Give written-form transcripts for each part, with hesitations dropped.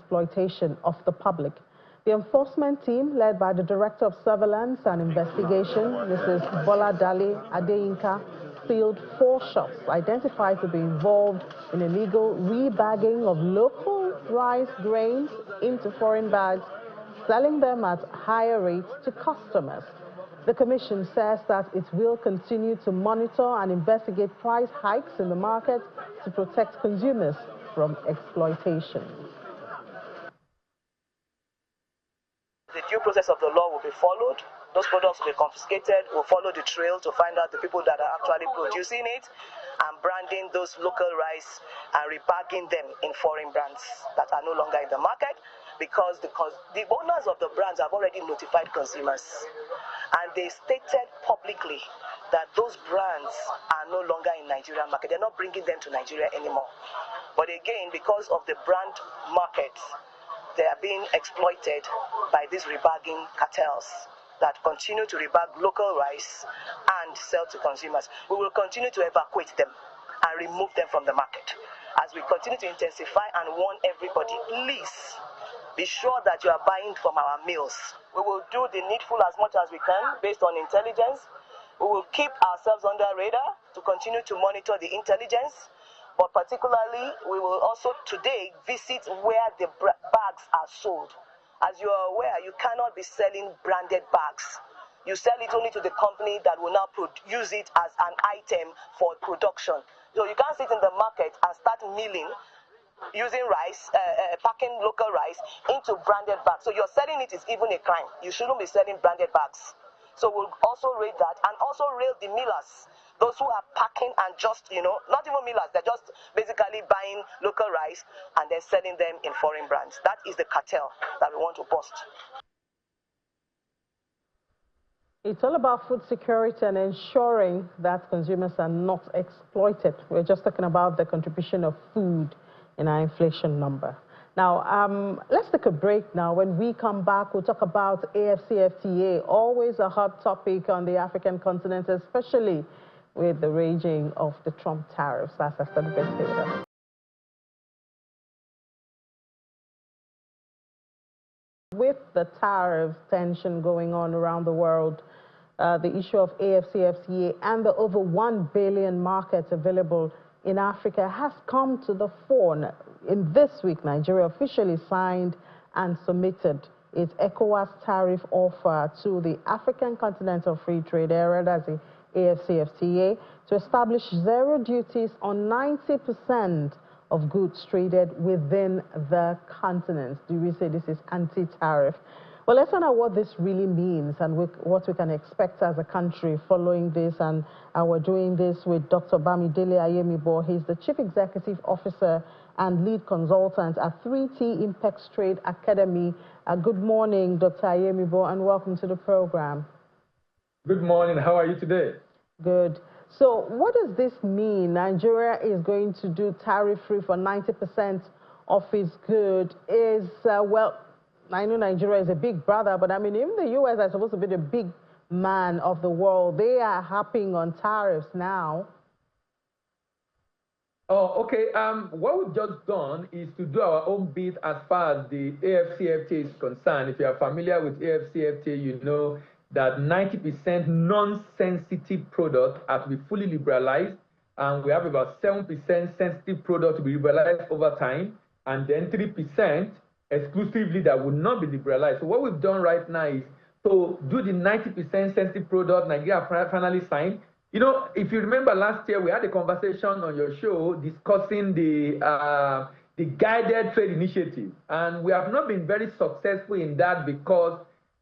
exploitation of the public. The enforcement team, led by the Director of Surveillance and Investigation, Mrs. Boladale Adeyinka, sealed 4 shops identified to be involved in illegal rebagging of local rice grains into foreign bags, selling them at higher rates to customers. The Commission says that it will continue to monitor and investigate price hikes in the market to protect consumers from exploitation. The due process of the law will be followed. Those products will be confiscated. We'll follow the trail to find out the people that are actually producing it and branding those local rice and rebagging them in foreign brands that are no longer in the market, because the owners of the brands have already notified consumers and they stated publicly that those brands are no longer in Nigerian market. They're not bringing them to Nigeria anymore. But again, because of the brand market, they are being exploited by these rebagging cartels that continue to rebag local rice and sell to consumers. We will continue to evacuate them and remove them from the market. As we continue to intensify and warn everybody, please be sure that you are buying from our mills. We will do the needful as much as we can based on intelligence. We will keep ourselves under radar to continue to monitor the intelligence. But particularly, we will also today visit where the bags are sold. As you are aware, you cannot be selling branded bags. You sell it only to the company that will now use it as an item for production. So you can't sit in the market and start milling, using rice, packing local rice into branded bags. So you're selling it is even a crime. You shouldn't be selling branded bags. So we'll also raid that and also rail the millers. Those who are packing and just, not even millers, they're just basically buying local rice and then selling them in foreign brands. That is the cartel that we want to bust. It's all about food security and ensuring that consumers are not exploited. We're just talking about the contribution of food in our inflation number. Now, let's take a break now. When we come back, we'll talk about AfCFTA, always a hot topic on the African continent, especially with the raging of the Trump tariffs. That's after the best data. With the tariff tension going on around the world, the issue of AfCFTA and the over 1 billion markets available in Africa has come to the fore. In this week, Nigeria officially signed and submitted its ECOWAS tariff offer to the African Continental Free Trade Area, that's the AfCFTA, to establish zero duties on 90% of goods traded within the continent. Do we say this is anti-tariff? Well, let's find out what this really means and what we can expect as a country following this. And we're doing this with Dr. Bamidele Ayemibo. He's the Chief Executive Officer and Lead Consultant at 3T Impex Trade Academy. Good morning, Dr. Ayemibo, and welcome to the program. Good morning. How are you today? Good. So what does this mean? Nigeria is going to do tariff-free for 90% of its goods. Well, I know Nigeria is a big brother, but I mean, even the U.S. is supposed to be the big man of the world. They are harping on tariffs now. Oh, okay. What we've just done is to do our own bit as far as the AfCFTA is concerned. If you are familiar with AfCFTA, you know that 90% non-sensitive products are to be fully liberalized, and we have about 7% sensitive products to be liberalized over time, and then 3% exclusively that would not be liberalized. So what we've done right now is to do the 90% sensitive product Nigeria finally signed. You know, if you remember last year, we had a conversation on your show discussing the guided trade initiative, and we have not been very successful in that because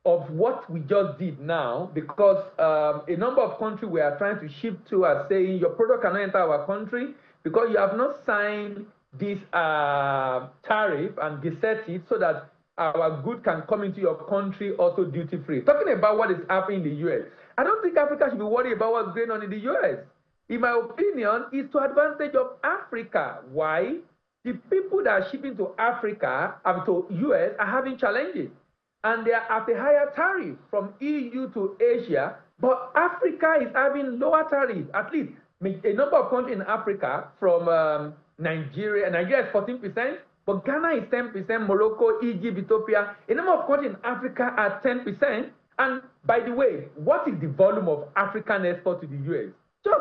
of what we just did now, because a number of countries we are trying to ship to are saying your product cannot enter our country because you have not signed this tariff and gazette it so that our good can come into your country also duty-free. Talking about what is happening in the U.S., I don't think Africa should be worried about what's going on in the U.S. In my opinion, it's to advantage of Africa. Why? The people that are shipping to Africa and to U.S. are having challenges, and they are at a higher tariff from EU to Asia, but Africa is having lower tariff. At least a number of countries in Africa, from Nigeria is 14%, but Ghana is 10%, Morocco, Egypt, Ethiopia, a number of countries in Africa are 10%. And by the way, what is the volume of African export to the US? Just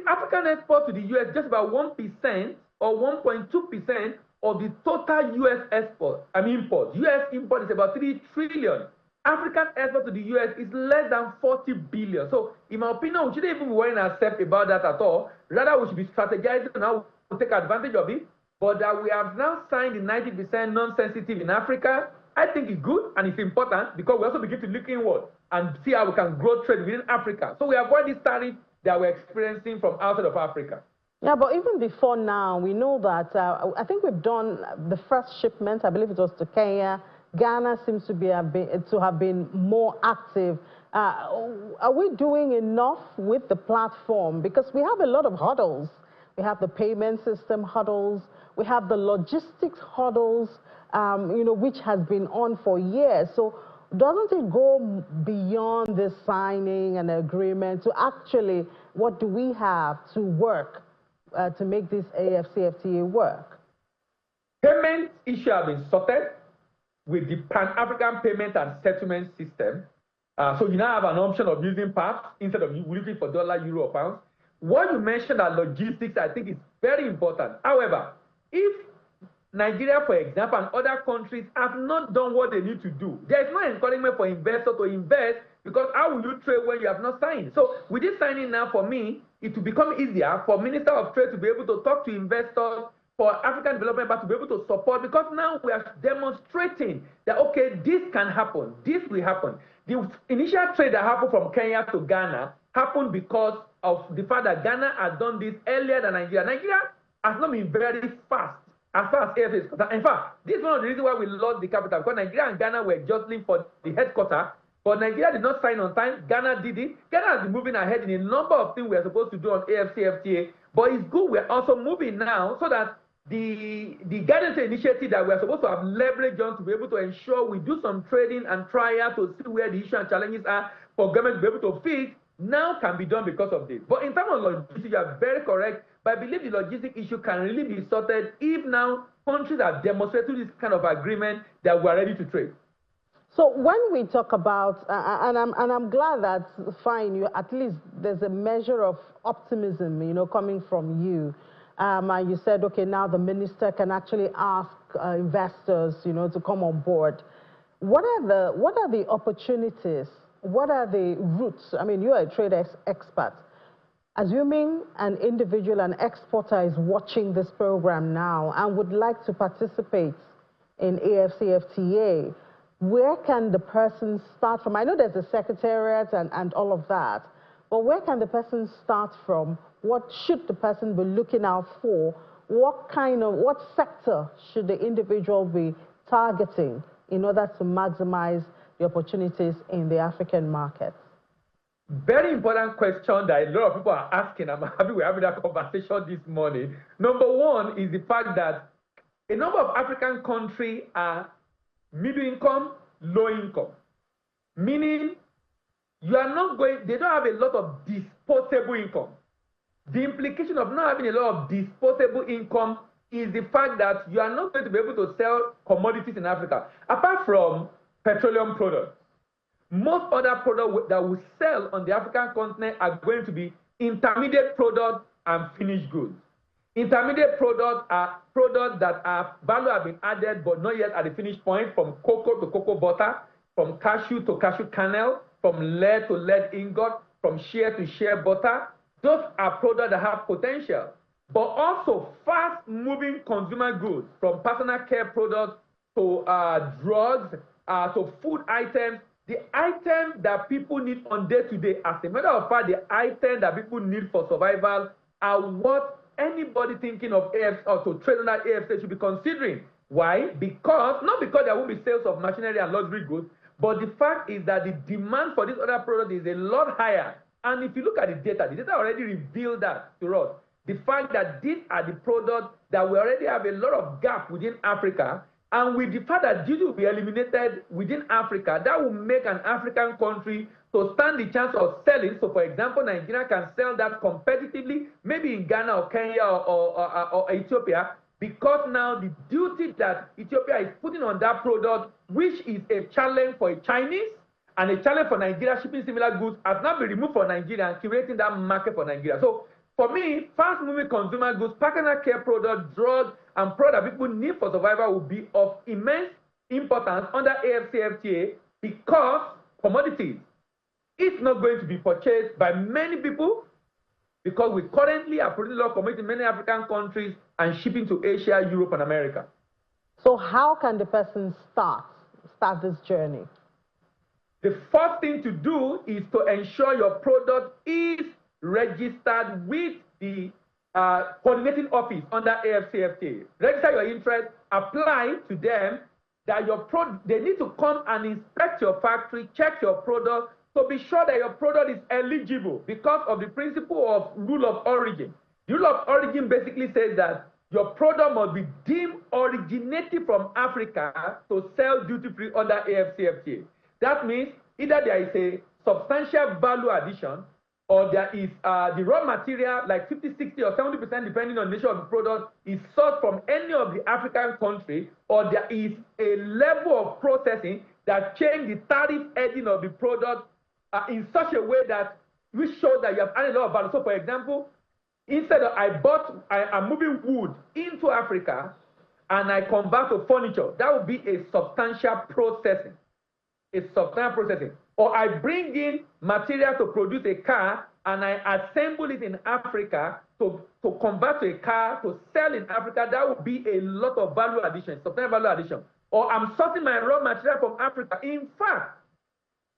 African export to the US, just about 1% or 1.2% of the total US import. US import is about 3 trillion. African export to the US is less than 40 billion. So, in my opinion, we shouldn't even be worrying ourselves about that at all. Rather, we should be strategizing on how to take advantage of it. But that we have now signed the 90% non-sensitive in Africa, I think it's good and it's important because we also begin to look inward and see how we can grow trade within Africa. So we avoid this tariff that we're experiencing from outside of Africa. Yeah, but even before now, we know that I think we've done the first shipment, I believe it was to Kenya. Ghana seems to have been more active. Are we doing enough with the platform? Because we have a lot of hurdles. We have the payment system hurdles. We have the logistics hurdles, which has been on for years. So doesn't it go beyond the signing an agreement to actually, what do we have to work to make this AfCFTA work? Payment issue have been sorted with the Pan-African Payment and Settlement System. So you now have an option of using PAPs instead of looking for dollar, euro, or pounds. What you mentioned about logistics, I think is very important. However, if Nigeria, for example, and other countries have not done what they need to do, there is no encouragement for investors to invest because how will you trade when you have not signed? So with this signing now, for me, it will become easier for Minister of Trade to be able to talk to investors, for African Development Bank to be able to support, because now we are demonstrating that, okay, this can happen, this will happen. The initial trade that happened from Kenya to Ghana happened because of the fact that Ghana has done this earlier than Nigeria. Nigeria has not been very fast as far as AfCFTA is concerned. In fact, this is one of the reasons why we lost the capital, because Nigeria and Ghana were jostling for the headquarters, but Nigeria did not sign on time. Ghana did it. Ghana has been moving ahead in a number of things we are supposed to do on AfCFTA, but it's good we're also moving now so that the guidance initiative that we're supposed to have leverage on to be able to ensure we do some trading and trial to see where the issues and challenges are for government to be able to fix now can be done because of this. But in terms of logistics, you are very correct. But I believe the logistic issue can really be sorted if now countries have demonstrated this kind of agreement that we're ready to trade. So when we talk about, and I'm glad that, fine, at least there's a measure of optimism, coming from you. And you said, okay, now the minister can actually ask investors, to come on board. What are the opportunities? What are the routes? I mean, you're a trade expert. Assuming an individual, an exporter is watching this program now and would like to participate in AfCFTA, where can the person start from? I know there's a secretariat and all of that, but where can the person start from? What should the person be looking out for? What sector should the individual be targeting in order to maximize the opportunities in the African market? Very important question that a lot of people are asking. I'm happy we're having that conversation this morning. Number one is the fact that a number of African countries are middle income, low income, meaning they don't have a lot of disposable income. The implication of not having a lot of disposable income is the fact that you are not going to be able to sell commodities in Africa. Apart from petroleum products, most other products that we sell on the African continent are going to be intermediate products and finished goods. Intermediate products are products that value have been added but not yet at the finish point, from cocoa to cocoa butter, from cashew to cashew kernel, from lead to lead ingot, from shea to shea butter. Those are products that have potential, but also fast-moving consumer goods, from personal care products to drugs, to food items. The items that people need on day-to-day, as a matter of fact, the items that people need for survival are what anybody thinking of AfCFTA or to trade on that AfCFTA should be considering. Why? Not because there will be sales of machinery and luxury goods, but the fact is that the demand for this other product is a lot higher. And if you look at the data already revealed that to us. The fact that these are the products that we already have a lot of gap within Africa, and with the fact that this will be eliminated within Africa, that will make an African country to stand the chance of selling. So, for example, Nigeria can sell that competitively, maybe in Ghana or Kenya or Ethiopia, because now the duty that Ethiopia is putting on that product, which is a challenge for a Chinese and a challenge for Nigeria shipping similar goods, has now been removed for Nigeria and creating that market for Nigeria. So for me, fast-moving consumer goods, personal care products, drugs, and products that people need for survival will be of immense importance under AfCFTA because commodities is not going to be purchased by many people because we currently are producing a lot of commodities in many African countries and shipping to Asia, Europe, and America. So how can the person start this journey? The first thing to do is to ensure your product is registered with the coordinating office under AfCFTA. Register your interest, apply to them that they need to come and inspect your factory, check your product, to be sure that your product is eligible because of the principle of rule of origin. The rule of origin basically says that your product must be deemed originating from Africa to sell duty-free under AfCFTA. That means either there is a substantial value addition or there is the raw material, like 50, 60, or 70%, depending on the nature of the product, is sourced from any of the African countries, or there is a level of processing that change the tariff heading of the product in such a way that which shows that you have added a lot of value. So, for example, instead of I'm moving wood into Africa and I convert to furniture, that would be a substantial processing. Or I bring in material to produce a car and I assemble it in Africa to convert to a car to sell in Africa. That would be a lot of value addition, substantial value addition. Or I'm sourcing my raw material from Africa. In fact,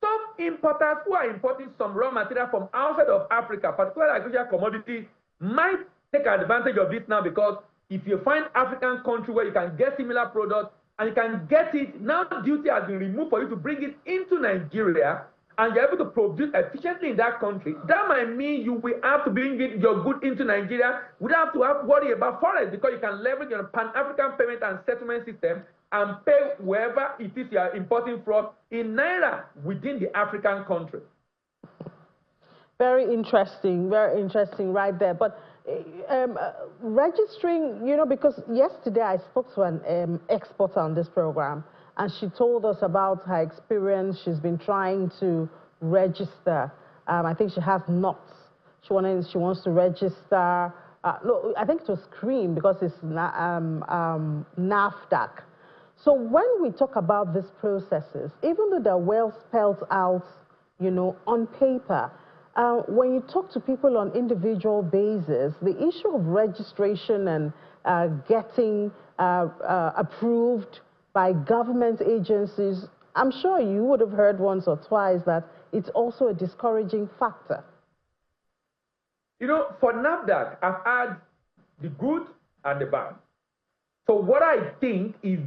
some importers who are importing some raw material from outside of Africa, particularly agricultural commodities, might take advantage of this now because if you find African country where you can get similar products and you can get it, now duty has been removed for you to bring it into Nigeria and you're able to produce efficiently in that country, that might mean you will have to bring your good into Nigeria without have to worry about forex because you can leverage your Pan-African payment and settlement system and pay wherever it is you are importing from in Naira within the African country. Very interesting right there. But registering, because yesterday I spoke to an exporter on this program, and she told us about her experience. She's been trying to register. I think she has NOTs. She wants to register. No, I think it was CREAM because it's NAFDAC. So when we talk about these processes, even though they're well spelled out, on paper, when you talk to people on individual basis, the issue of registration and getting approved by government agencies, I'm sure you would have heard once or twice that it's also a discouraging factor. For NAFDAC, I've had the good and the bad. So what I think is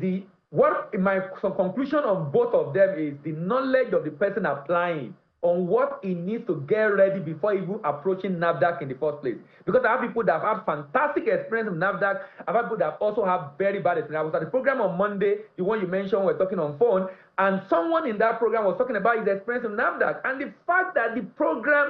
my conclusion on both of them is the knowledge of the person applying on what he needs to get ready before even approaching NAFDAC in the first place. Because I have people that have had fantastic experience with NAFDAC. I have people that also have very bad experience. I was at the program on Monday, the one you mentioned, we're talking on phone, and someone in that program was talking about his experience with NAFDAC. And the fact that the program,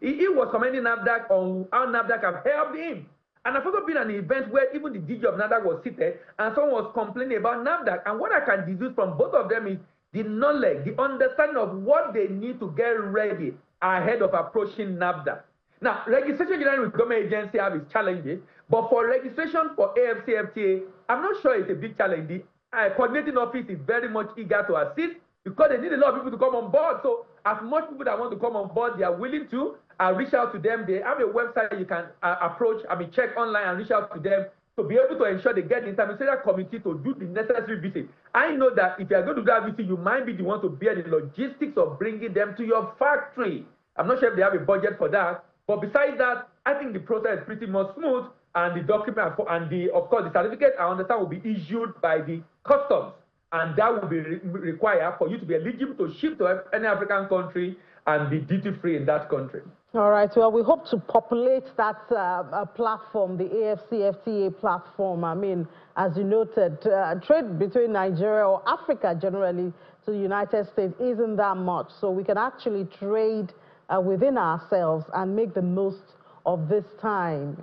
he was commending NAFDAC on how NAFDAC have helped him. And I've also been at an event where even the DG of NAFDAC was seated and someone was complaining about NAFDAC. And what I can deduce from both of them is the knowledge, the understanding of what they need to get ready ahead of approaching NAFDAC. Now, registration generally with government agency have its challenges, but for registration for AfCFTA, I'm not sure it's a big challenge. The coordinating office is very much eager to assist because they need a lot of people to come on board. So as much people that want to come on board, they are willing to reach out to them. They have a website you can check online and reach out to them to be able to ensure they get the interministerial committee to do the necessary visit. I know that if you are going to do that visit, you might be the one to bear the logistics of bringing them to your factory. I'm not sure if they have a budget for that, but besides that, I think the process is pretty much smooth, and the document and of course, the certificate I understand will be issued by the customs, and that will be required for you to be eligible to ship to any African country and be duty-free in that country. All right. Well, we hope to populate that platform, the AfCFTA platform. As you noted, trade between Nigeria or Africa generally to the United States isn't that much. So we can actually trade within ourselves and make the most of this time,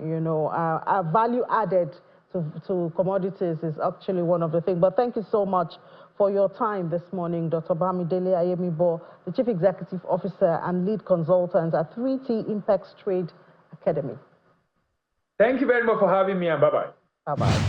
value added to commodities is actually one of the things. But thank you so much for your time this morning, Dr. Bamidele Ayemibo, the Chief Executive Officer and Lead Consultant at 3T Impex Trade Academy. Thank you very much for having me, and bye-bye. Bye-bye.